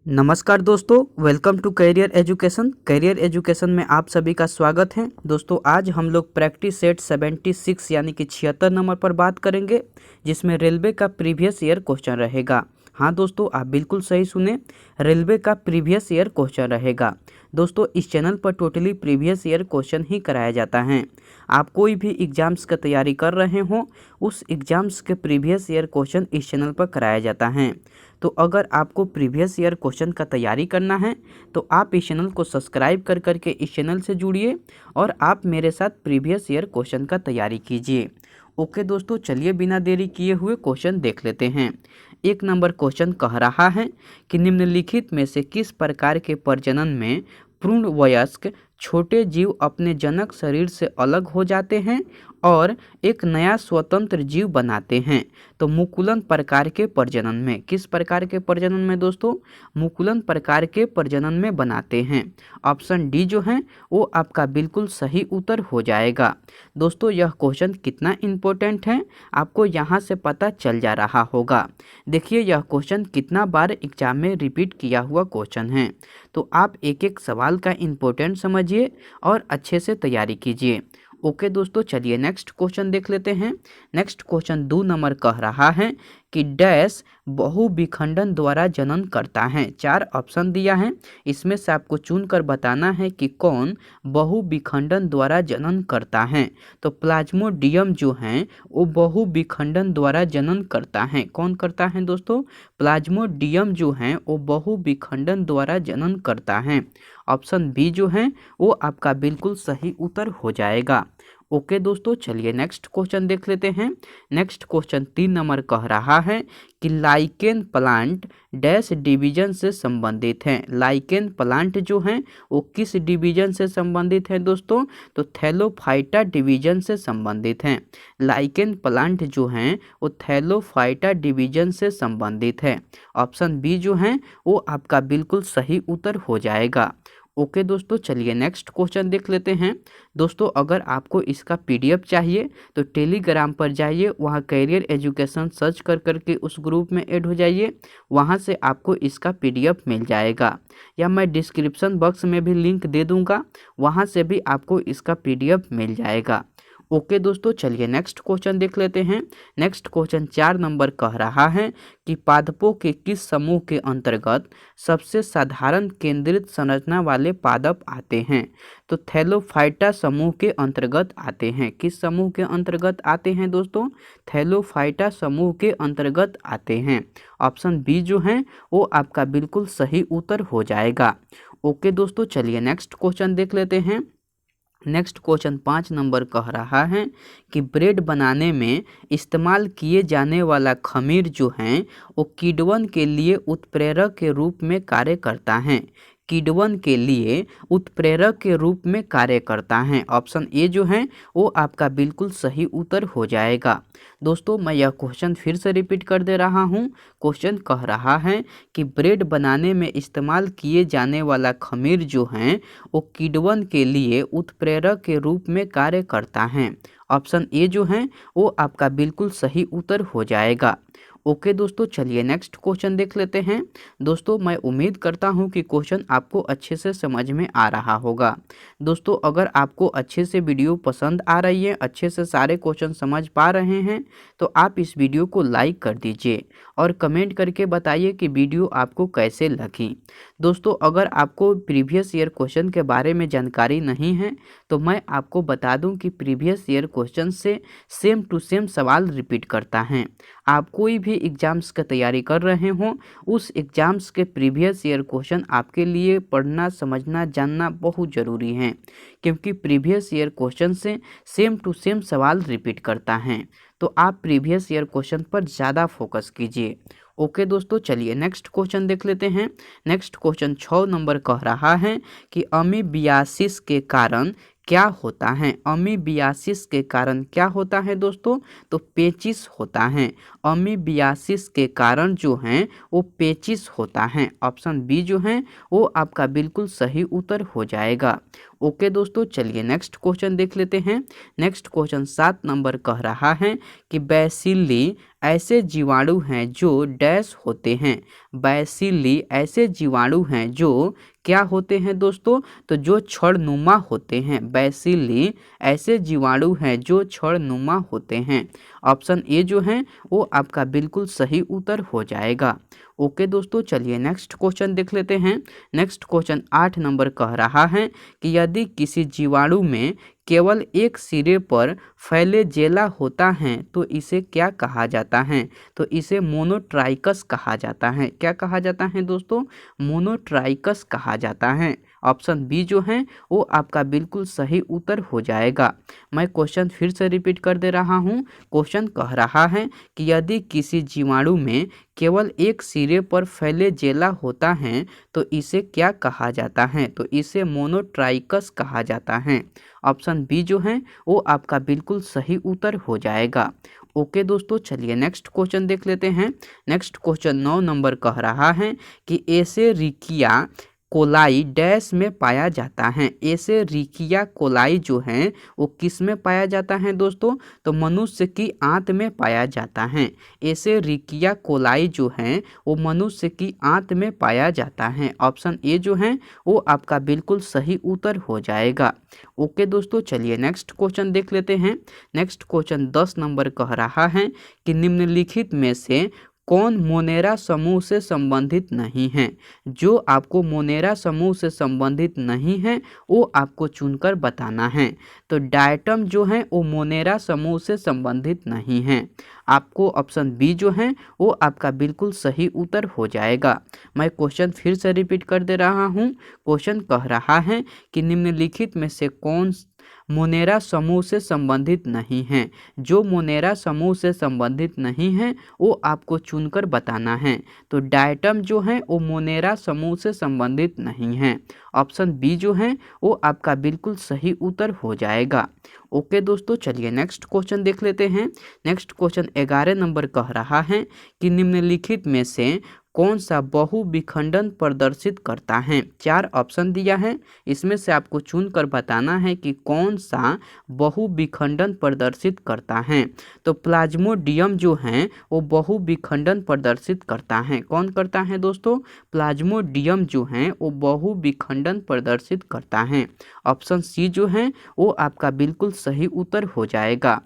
नमस्कार दोस्तों, welcome to career education में आप सभी का स्वागत है। दोस्तों आज हम लोग प्रैक्टिस सेट 76 यानी कि 76 नंबर पर बात करेंगे, जिसमें रेलवे का प्रीवियस ईयर क्वेश्चन रहेगा। हाँ दोस्तों, आप बिल्कुल सही सुने, रेलवे का प्रीवियस ईयर क्वेश्चन रहेगा। दोस्तों इस चैनल पर टोटली प्रीवियस ईयर क्वेश्चन ही कराया जाता है। आप कोई भी एग्जाम्स का तैयारी कर रहे हो, उस एग्जाम्स के प्रीवियस ईयर क्वेश्चन इस चैनल पर कराया जाता है। तो अगर आपको प्रीवियस ईयर क्वेश्चन का तैयारी करना है तो आप इस चैनल को सब्सक्राइब कर करके इस चैनल से जुड़िए और आप मेरे साथ प्रीवियस ईयर क्वेश्चन का तैयारी कीजिए। ओके दोस्तों, चलिए बिना देरी किए हुए क्वेश्चन देख लेते हैं। 1 नंबर क्वेश्चन कह रहा है कि निम्नलिखित में से किस प्रकार के प्रजनन में पूर्ण वयस्क छोटे जीव अपने जनक शरीर से अलग हो जाते हैं और एक नया स्वतंत्र जीव बनाते हैं। तो मुकुलन प्रकार के प्रजनन में, किस प्रकार के प्रजनन में दोस्तों? मुकुलन प्रकार के प्रजनन में बनाते हैं। ऑप्शन डी जो है वो आपका बिल्कुल सही उत्तर हो जाएगा। दोस्तों यह क्वेश्चन कितना इम्पोर्टेंट है आपको यहाँ से पता चल जा रहा होगा। देखिए यह क्वेश्चन कितना बार एग्जाम में रिपीट किया हुआ क्वेश्चन है, तो आप एक एक सवाल का इम्पोर्टेंट समझिए और अच्छे से तैयारी कीजिए। ओके दोस्तों, चलिए नेक्स्ट क्वेश्चन देख लेते हैं। नेक्स्ट क्वेश्चन 2 नंबर कह रहा है कि डैश बहुविखंडन द्वारा जनन करता है। 4 ऑप्शन दिया है, इसमें से आपको चुनकर बताना है कि कौन बहुविखंडन द्वारा जनन करता है। तो प्लाज्मोडियम जो है वो बहुविखंडन द्वारा जनन करता है। कौन करता है दोस्तों? प्लाज्मोडियम जो है वो बहुविखंडन द्वारा जनन करता है। ऑप्शन बी जो है वो आपका बिल्कुल सही उत्तर हो जाएगा। ओके दोस्तों, चलिए नेक्स्ट क्वेश्चन देख लेते हैं। नेक्स्ट क्वेश्चन 3 नंबर कह रहा है कि लाइकेन प्लांट डैश डिवीजन से संबंधित है। लाइकेन प्लांट जो है वो किस डिवीजन से संबंधित है दोस्तों? तो थैलोफाइटा डिवीजन से संबंधित है। लाइकेन प्लांट जो है वो थैलोफाइटा डिवीजन से संबंधित है। ऑप्शन बी जो है वो आपका बिल्कुल सही उत्तर हो जाएगा। ओके दोस्तों, चलिए नेक्स्ट क्वेश्चन देख लेते हैं। दोस्तों अगर आपको इसका पीडीएफ चाहिए तो टेलीग्राम पर जाइए, वहाँ करियर एजुकेशन सर्च कर करके उस ग्रुप में ऐड हो जाइए, वहाँ से आपको इसका पीडीएफ मिल जाएगा, या मैं डिस्क्रिप्शन बॉक्स में भी लिंक दे दूँगा, वहाँ से भी आपको इसका पीडीएफ मिल जाएगा। ओके दोस्तों, चलिए नेक्स्ट क्वेश्चन देख लेते हैं। नेक्स्ट क्वेश्चन 4 नंबर कह रहा है कि पादपों के किस समूह के अंतर्गत सबसे साधारण केंद्रित संरचना वाले पादप आते हैं? तो थैलोफाइटा समूह के अंतर्गत आते हैं। किस समूह के अंतर्गत आते हैं दोस्तों? थैलोफाइटा समूह के अंतर्गत आते हैं। ऑप्शन बी जो है वो आपका बिल्कुल सही उत्तर हो जाएगा। ओके दोस्तों, चलिए नेक्स्ट क्वेश्चन देख लेते हैं। नेक्स्ट क्वेश्चन 5 नंबर कह रहा है कि ब्रेड बनाने में इस्तेमाल किए जाने वाला खमीर जो है वो किण्वन के लिए उत्प्रेरक के रूप में कार्य करता है। किण्वन के लिए उत्प्रेरक के रूप में कार्य करता है। ऑप्शन ए जो है वो आपका बिल्कुल सही उत्तर हो जाएगा। दोस्तों मैं यह क्वेश्चन फिर से रिपीट कर दे रहा हूँ। क्वेश्चन कह रहा है कि ब्रेड बनाने में इस्तेमाल किए जाने वाला खमीर जो है वो किण्वन के लिए उत्प्रेरक के रूप में कार्य करता है। ऑप्शन ए जो है वो आपका बिल्कुल सही उत्तर हो जाएगा। ओके दोस्तों, चलिए नेक्स्ट क्वेश्चन देख लेते हैं। दोस्तों मैं उम्मीद करता हूं कि क्वेश्चन आपको अच्छे से समझ में आ रहा होगा। दोस्तों अगर आपको अच्छे से वीडियो पसंद आ रही है, अच्छे से सारे क्वेश्चन समझ पा रहे हैं, तो आप इस वीडियो को लाइक कर दीजिए और कमेंट करके बताइए कि वीडियो आपको कैसे लगी। दोस्तों अगर आपको प्रीवियस ईयर क्वेश्चन के बारे में जानकारी नहीं है तो मैं आपको बता दूं कि प्रीवियस ईयर क्वेश्चन से सेम टू सेम सवाल रिपीट करता है। आप कोई भी एग्जाम्स का तैयारी कर रहे हो, उस एग्जाम्स के प्रीवियस ईयर क्वेश्चन आपके लिए पढ़ना, समझना, जानना बहुत ज़रूरी है, क्योंकि प्रीवियस ईयर क्वेश्चन से सेम टू सेम सवाल रिपीट करता है। तो आप प्रीवियस ईयर क्वेश्चन पर ज़्यादा फोकस कीजिए। ओके दोस्तों, चलिए नेक्स्ट क्वेश्चन देख लेते हैं। नेक्स्ट क्वेश्चन 6 नंबर कह रहा है कि अमीबियासिस के कारण क्या होता है? अमीबियासिस के कारण क्या होता है दोस्तों? तो पेचिश होता है। अमीबियासिस के कारण जो है वो पेचिश होता है। ऑप्शन बी जो है वो आपका बिल्कुल सही उत्तर हो जाएगा। ओके दोस्तों, चलिए नेक्स्ट क्वेश्चन देख लेते हैं। नेक्स्ट क्वेश्चन 7 नंबर कह रहा है कि बैसिली ऐसे जीवाणु हैं जो डैश होते हैं। बैसिली ऐसे जीवाणु हैं जो क्या होते हैं दोस्तों, तो जो छड़नुमा होते हैं। बैसिली ऐसे जीवाणु हैं जो छड़नुमा होते हैं। ऑप्शन ए जो है वो आपका बिल्कुल सही उत्तर हो जाएगा। ओके दोस्तों, चलिए नेक्स्ट क्वेश्चन देख लेते हैं। नेक्स्ट क्वेश्चन 8 नंबर कह रहा है कि यदि किसी जीवाणु में केवल एक सिरे पर फ्लैजेला होता है तो इसे क्या कहा जाता है, तो इसे मोनोट्राइकस कहा जाता है। क्या कहा जाता है दोस्तों, मोनोट्राइकस कहा जाता है। ऑप्शन बी जो है वो आपका बिल्कुल सही उत्तर हो जाएगा। मैं क्वेश्चन फिर से रिपीट कर दे रहा हूँ। क्वेश्चन कह रहा है कि यदि किसी जीवाणु में केवल एक सिरे पर फ्लैजेला होता है तो इसे क्या कहा जाता है, तो इसे मोनोट्राइकस कहा जाता है। ऑप्शन बी जो है वो आपका बिल्कुल सही उत्तर हो जाएगा। ओके दोस्तों, चलिए नेक्स्ट क्वेश्चन देख लेते हैं। नेक्स्ट क्वेश्चन 9 नंबर कह रहा है कि एसेरिकिया कोलाई डैश में पाया जाता है। एसेरिकिया कोलाई जो है वो किस में पाया जाता है दोस्तों, तो मनुष्य की आंत में पाया जाता है। एसेरिकिया कोलाई जो है वो मनुष्य की आंत में पाया जाता है। ऑप्शन ए जो है वो आपका बिल्कुल सही उत्तर हो जाएगा। ओके दोस्तों, चलिए नेक्स्ट क्वेश्चन देख लेते हैं। नेक्स्ट क्वेश्चन 10 नंबर कह रहा है कि निम्नलिखित में से कौन मोनेरा समूह से संबंधित नहीं है। जो आपको मोनेरा समूह से संबंधित नहीं है वो आपको चुनकर बताना है। तो डायटम जो है वो मोनेरा समूह से संबंधित नहीं है। आपको ऑप्शन बी जो है वो आपका बिल्कुल सही उत्तर हो जाएगा। मैं क्वेश्चन फिर से रिपीट कर दे रहा हूँ। क्वेश्चन कह रहा है कि निम्नलिखित में से कौन मोनेरा समूह से संबंधित नहीं है। जो मोनेरा समूह से संबंधित नहीं है वो आपको चुनकर बताना है। तो डायटम जो है वो मोनेरा समूह से संबंधित नहीं है। ऑप्शन बी जो है वो आपका बिल्कुल सही उत्तर हो जाएगा। ओके दोस्तों, चलिए नेक्स्ट क्वेश्चन देख लेते हैं। नेक्स्ट क्वेश्चन 11 नंबर कह रहा है कि निम्नलिखित में से कौन सा बहुविखंडन प्रदर्शित करता है। 4 ऑप्शन दिया है, इसमें से आपको चुनकर बताना है कि कौन सा बहुविखंडन प्रदर्शित करता है। तो प्लाज्मोडियम जो है वो बहुविखंडन प्रदर्शित करता है। कौन करता है दोस्तों, प्लाज्मोडियम जो है वो बहुविखंडन प्रदर्शित करता है। ऑप्शन सी जो है वो आपका बिल्कुल सही उत्तर हो जाएगा।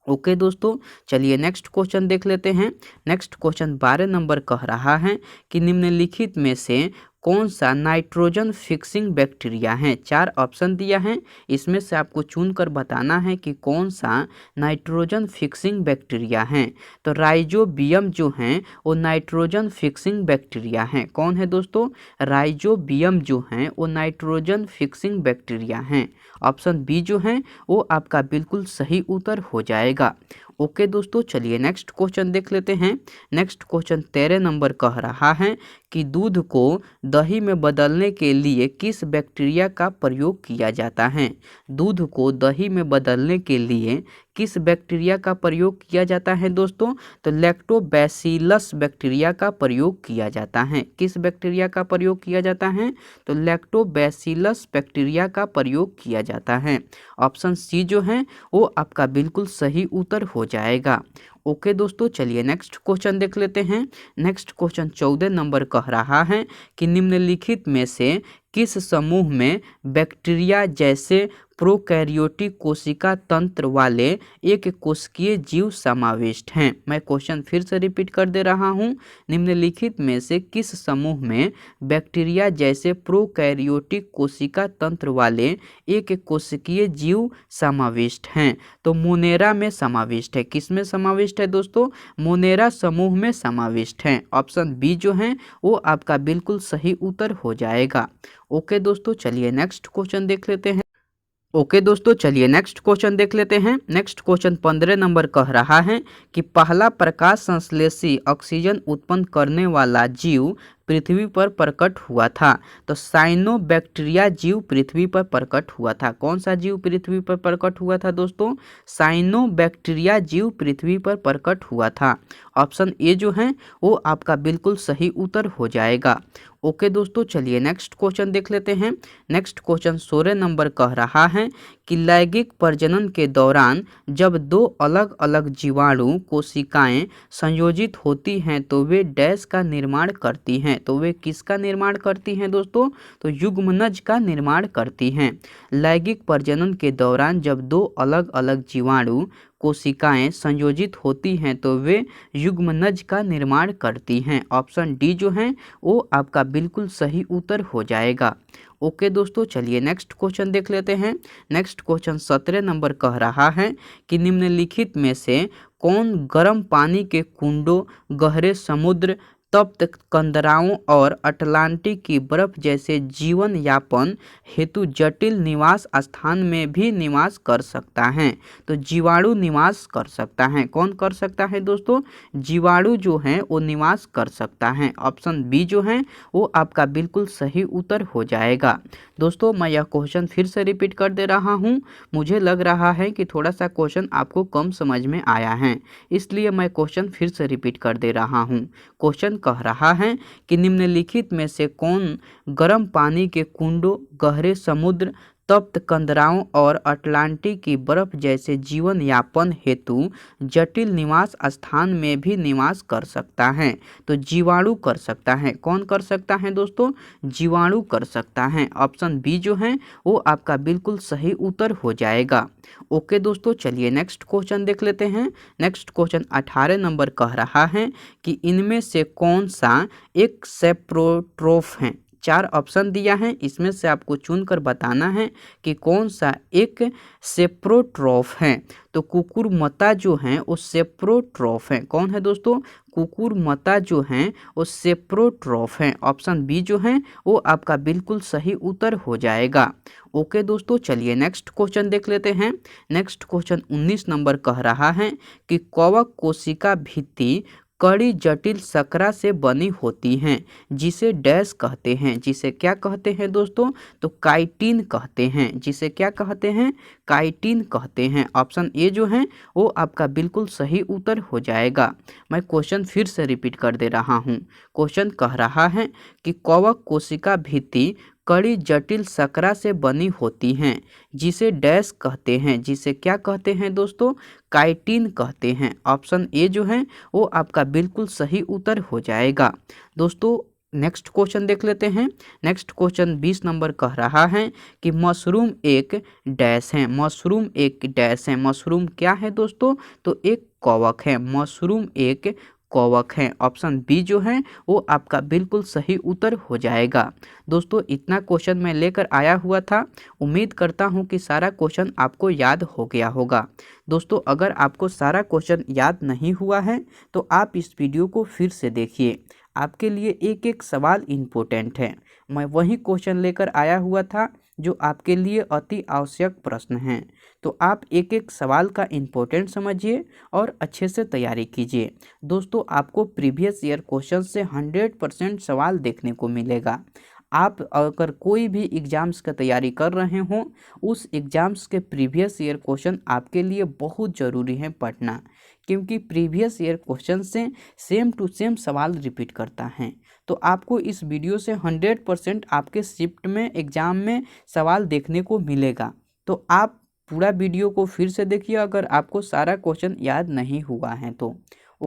ओके दोस्तों, चलिए नेक्स्ट क्वेश्चन देख लेते हैं। नेक्स्ट क्वेश्चन 12 नंबर कह रहा है कि निम्नलिखित में से कौन सा नाइट्रोजन फिक्सिंग बैक्टीरिया है। 4 ऑप्शन दिया है, इसमें से आपको चुनकर बताना है कि कौन सा नाइट्रोजन फिक्सिंग बैक्टीरिया है। तो राइजोबियम जो है वो नाइट्रोजन फिक्सिंग बैक्टीरिया है। कौन है दोस्तों, राइजोबियम जो है वो नाइट्रोजन फिक्सिंग बैक्टीरिया है। ऑप्शन बी जो है वो आपका बिल्कुल सही उत्तर हो जाएगा। ओके दोस्तों, चलिए नेक्स्ट क्वेश्चन देख लेते हैं। नेक्स्ट क्वेश्चन 13 नंबर कह रहा है कि दूध को दही में बदलने के लिए किस बैक्टीरिया का प्रयोग किया जाता है। दूध को दही में बदलने के लिए किस बैक्टीरिया का प्रयोग किया जाता है दोस्तों, तो लैक्टोबैसिलस बैक्टीरिया का प्रयोग किया जाता है। किस बैक्टीरिया का प्रयोग किया जाता है, तो लैक्टोबैसिलस बैक्टीरिया का प्रयोग किया जाता है। ऑप्शन सी जो है वो आपका बिल्कुल सही उत्तर हो जाएगा। ओके दोस्तों, चलिए नेक्स्ट क्वेश्चन देख लेते हैं। नेक्स्ट क्वेश्चन 14 नंबर कह रहा है कि निम्नलिखित में से किस समूह में बैक्टीरिया जैसे प्रोकैरियोटिक कोशिका तंत्र वाले एक कोशिकीय जीव समाविष्ट हैं। मैं क्वेश्चन फिर से रिपीट कर दे रहा हूं। निम्नलिखित में से किस समूह में बैक्टीरिया जैसे प्रोकैरियोटिक कोशिका तंत्र वाले एक कोशिकीय जीव समाविष्ट हैं, तो मोनेरा में समाविष्ट है। किस में समाविष्ट है दोस्तों, मोनेरा समूह में समाविष्ट है। ऑप्शन बी जो है वो आपका बिल्कुल सही उत्तर हो जाएगा। ओके दोस्तों, चलिए नेक्स्ट क्वेश्चन देख लेते हैं। ओके दोस्तों, चलिए नेक्स्ट क्वेश्चन देख लेते हैं। नेक्स्ट क्वेश्चन 15 नंबर कह रहा है कि पहला प्रकाश संश्लेषी ऑक्सीजन उत्पन्न करने वाला जीव पृथ्वी पर प्रकट हुआ था? तो साइनोबैक्टीरिया जीव पृथ्वी पर प्रकट हुआ था। कौन सा जीव पृथ्वी पर प्रकट हुआ था दोस्तों? साइनोबैक्टीरिया जीव पृथ्वी पर प्रकट हुआ था। ऑप्शन ए जो है वो आपका बिल्कुल सही उत्तर हो जाएगा। ओके दोस्तों, चलिए नेक्स्ट क्वेश्चन देख लेते हैं। नेक्स्ट क्वेश्चन 16 नंबर कह रहा है कि लैंगिक प्रजनन के दौरान जब दो अलग अलग जीवाणु कोशिकाएं संयोजित होती हैं तो वे डैश का निर्माण करती हैं। तो वे किसका निर्माण करती हैं दोस्तों? तो युग्मनज का निर्माण करती हैं। लैंगिक प्रजनन के दौरान जब दो अलग अलग जीवाणु कोशिकाएं संयोजित होती हैं तो वे युग्मनज का निर्माण करती हैं। ऑप्शन डी जो है वो आपका बिल्कुल सही उत्तर हो जाएगा। ओके दोस्तों, चलिए नेक्स्ट क्वेश्चन देख लेते हैं। नेक्स्ट क्वेश्चन 17 नंबर कह रहा है कि निम्नलिखित में से कौन गर्म पानी के कुंडों, गहरे समुद्र, तप्त कंदराओं और अटलांटिक की बर्फ जैसे जीवन यापन हेतु जटिल निवास स्थान में भी निवास कर सकता है? तो जीवाणु निवास कर सकता है। कौन कर सकता है दोस्तों? जीवाणु जो है वो निवास कर सकता है। ऑप्शन बी जो है वो आपका बिल्कुल सही उत्तर हो जाएगा। दोस्तों, मैं यह क्वेश्चन फिर से रिपीट कर दे रहा हूँ। मुझे लग रहा है कि थोड़ा सा क्वेश्चन आपको कम समझ में आया है, इसलिए मैं क्वेश्चन फिर से रिपीट कर दे रहा हूँ। क्वेश्चन कह रहा है कि निम्नलिखित में से कौन गर्म पानी के कुंडों, गहरे समुद्र, तप्त कंदराओं और अटलांटिक की बर्फ जैसे जीवन यापन हेतु जटिल निवास स्थान में भी निवास कर सकता है? तो जीवाणु कर सकता है। कौन कर सकता है दोस्तों? जीवाणु कर सकता है। ऑप्शन बी जो है वो आपका बिल्कुल सही उत्तर हो जाएगा। ओके दोस्तों, चलिए नेक्स्ट क्वेश्चन देख लेते हैं। नेक्स्ट क्वेश्चन 18 नंबर कह रहा है कि इनमें से कौन सा एक सेप्रोट्रोफ है? 4 ऑप्शन दिया है, इसमें से आपको चुनकर बताना है कि कौन सा एक सेप्रोट्रोफ है। तो कुकुरमता जो है वो सेप्रोट्रोफ है। कौन है दोस्तों? कुकुरमता जो है वो सेप्रोट्रोफ है। ऑप्शन बी जो है वो आपका बिल्कुल सही उत्तर हो जाएगा। ओके दोस्तों, चलिए नेक्स्ट क्वेश्चन देख लेते हैं। नेक्स्ट क्वेश्चन 19 नंबर कह रहा है कि कवक कोशिका भित्ति कड़ी जटिल शकरा से बनी होती हैं जिसे डैश कहते हैं? जिसे क्या कहते हैं दोस्तों? तो काइटिन कहते हैं। जिसे क्या कहते हैं? काइटिन कहते हैं। ऑप्शन ए जो है वो आपका बिल्कुल सही उत्तर हो जाएगा। मैं क्वेश्चन फिर से रिपीट कर दे रहा हूँ। क्वेश्चन कह रहा है कि कवक कोशिका भित्ति कड़ी जटिल शकरा से बनी होती हैं जिसे डैश कहते हैं? जिसे क्या कहते हैं दोस्तों? काइटिन कहते हैं। ऑप्शन ए जो है वो आपका बिल्कुल सही उत्तर हो जाएगा। दोस्तों, नेक्स्ट क्वेश्चन देख लेते हैं। नेक्स्ट क्वेश्चन 20 नंबर कह रहा है कि मशरूम एक डैश है। मशरूम एक डैश है। मशरूम क्या है दोस्तों? तो एक कवक है। मशरूम एक कवक है। ऑप्शन बी जो है वो आपका बिल्कुल सही उत्तर हो जाएगा। दोस्तों, इतना क्वेश्चन मैं लेकर आया हुआ था। उम्मीद करता हूँ कि सारा क्वेश्चन आपको याद हो गया होगा। दोस्तों, अगर आपको सारा क्वेश्चन याद नहीं हुआ है तो आप इस वीडियो को फिर से देखिए। आपके लिए एक एक सवाल इम्पोर्टेंट है। मैं वही क्वेश्चन लेकर आया हुआ था जो आपके लिए अति आवश्यक प्रश्न हैं। तो आप एक एक सवाल का इम्पोर्टेंट समझिए और अच्छे से तैयारी कीजिए। दोस्तों, आपको प्रीवियस ईयर क्वेश्चन से 100% सवाल देखने को मिलेगा। आप अगर कोई भी एग्ज़ाम्स का तैयारी कर रहे हों, उस एग्ज़ाम्स के प्रीवियस ईयर क्वेश्चन आपके लिए बहुत ज़रूरी है पढ़ना, क्योंकि प्रीवियस ईयर क्वेश्चन से सेम टू सेम सवाल रिपीट करता है। तो आपको इस वीडियो से 100% आपके शिफ्ट में एग्ज़ाम में सवाल देखने को मिलेगा। तो आप पूरा वीडियो को फिर से देखिए अगर आपको सारा क्वेश्चन याद नहीं हुआ है तो।